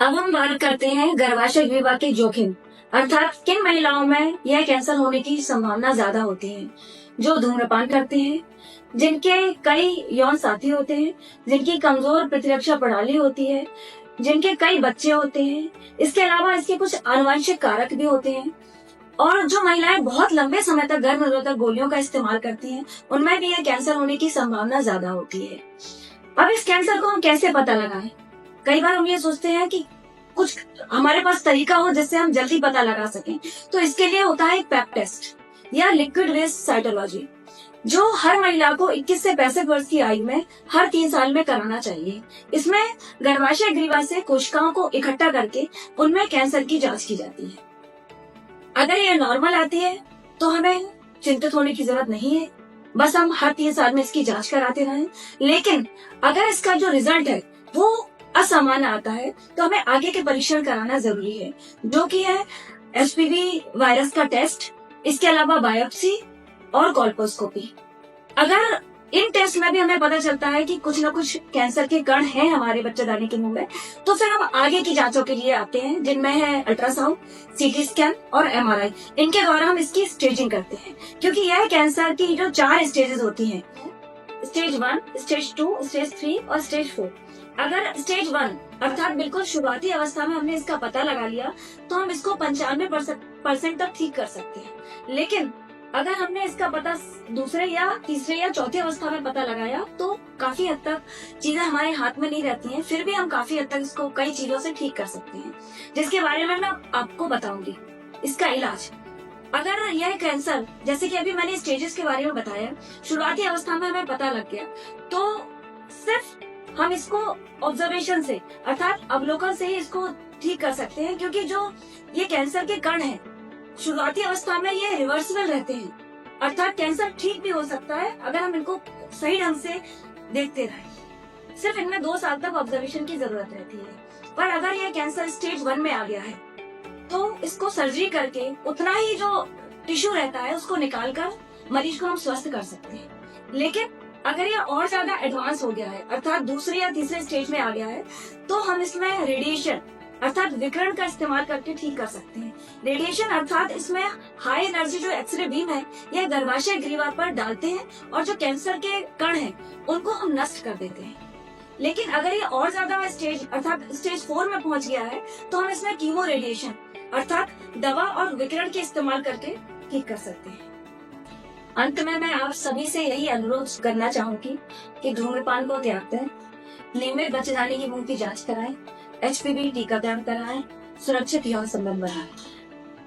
अब हम बात करते हैं गर्भाशय विवाह के जोखिम, अर्थात किन महिलाओं में यह कैंसर होने की संभावना ज्यादा होती है। जो धूम्रपान करते हैं, जिनके कई यौन साथी होते हैं, जिनकी कमजोर प्रतिरक्षा प्रणाली होती है, जिनके कई बच्चे होते हैं। इसके अलावा इसके कुछ आनुवंशिक कारक भी होते हैं। और जो महिलाएं बहुत लंबे समय तक गर्भ निरोधक गोलियों का इस्तेमाल करती हैं, उनमें भी यह कैंसर होने की संभावना ज्यादा होती है। अब इस कैंसर को हम कैसे पता लगाएं? कई बार हम ये सोचते हैं कि कुछ हमारे पास तरीका हो जिससे हम जल्दी पता लगा सकें। तो इसके लिए होता है एक पैप टेस्ट या लिक्विड वेस्ट साइटोलॉजी, जो हर महिला को 21 से 65 वर्ष की आयु में हर 3 साल में कराना चाहिए। इसमें गर्भाशय ग्रीवा से कोशिकाओं को इकट्ठा करके उनमें कैंसर की जांच की जाती है। अगर ये नॉर्मल आती है तो हमें चिंतित होने की जरूरत नहीं है, बस हम हर 3 साल में इसकी जांच कराते रहें। लेकिन अगर इसका जो रिजल्ट है वो असामान्य आता है तो हमें आगे के परीक्षण कराना जरूरी है, जो कि है एचपीवी वायरस का टेस्ट, इसके अलावा बायोप्सी और कोल्पोस्कोपी। अगर इन टेस्ट में भी हमें पता चलता है कि कुछ न कुछ कैंसर के कण हैं हमारे बच्चेदानी के मुंह में, तो फिर हम आगे की जांचों के लिए आते हैं, जिनमें है अल्ट्रासाउंड, सीटी स्कैन और एमआरआई। इनके द्वारा हम इसकी स्टेजिंग करते हैं, क्योंकि यह कैंसर की जो 4 स्टेजेस होती हैं, स्टेज 1, स्टेज 2, स्टेज 3 और स्टेज 4। अगर स्टेज 1 अर्थात बिल्कुल शुरुआती अवस्था में हमने इसका पता लगा लिया तो हम इसको 95% तक ठीक कर सकते हैं। लेकिन अगर हमने इसका पता दूसरे या तीसरे या चौथी अवस्था में पता लगाया तो काफी हद तक चीजें हमारे हाथ में नहीं रहती हैं। फिर भी हम काफी हद तक इसको कई चीजों से ठीक कर सकते हैं, जिसके बारे में मैं आपको बताऊंगी। इसका इलाज, अगर यह कैंसर, जैसे कि अभी मैंने स्टेजेस के बारे में बताया, शुरुआती अवस्था में हमें पता लग गया तो सिर्फ हम इसको ऑब्जर्वेशन से अर्थात अवलोकन से ही इसको ठीक कर सकते हैं, क्योंकि जो ये कैंसर के कण हैं शुरुआती अवस्था में ये रिवर्सिबल रहते हैं, अर्थात कैंसर ठीक भी हो सकता है अगर हम इनको सही ढंग से देखते रहें। सिर्फ इनमें 2 साल तक ऑब्जर्वेशन की जरूरत रहती है। पर अगर ये कैंसर स्टेज 1 में आ गया है तो इसको सर्जरी करके उतना ही जो टिश्यू रहता है उसको निकालकर मरीज को हम स्वस्थ कर सकते हैं। लेकिन अगर ये और ज्यादा एडवांस हो गया है, अर्थात दूसरे या तीसरे स्टेज में आ गया है, तो हम इसमें रेडिएशन अर्थात विकिरण का इस्तेमाल करके ठीक कर सकते हैं। रेडिएशन अर्थात इसमें हाई एनर्जी जो एक्सरे बीम है, यह गर्भाशय ग्रीवा पर डालते हैं और जो कैंसर के कण हैं उनको हम नष्ट कर देते हैं। लेकिन अगर ये और ज्यादा स्टेज अर्थात स्टेज 4 में पहुंच गया है तो हम इसमें कीमो रेडिएशन अर्थात दवा और विकिरण के इस्तेमाल करके ठीक कर सकते हैं। अंत में मैं आप सभी से यही अनुरोध करना चाहूंगी कि धूम्रपान को त्याग दें, नियमित बच्चेदानी की मुंह की जांच कराएं, एचपीवी टीकाकरण कराएं, सुरक्षित यौन संबंध बनाएं।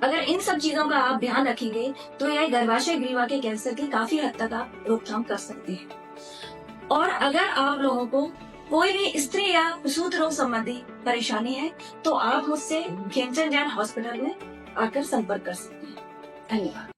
अगर इन सब चीजों का आप ध्यान रखेंगे तो यह गर्भाशय ग्रीवा के कैंसर की काफी हद तक आप रोकथाम कर सकते हैं। और अगर आप लोगों को कोई भी स्त्री या प्रसूत रोग संबंधी परेशानी है तो आप मुझसे खेमचंद जैन हॉस्पिटल में आकर संपर्क कर सकते हैं। धन्यवाद।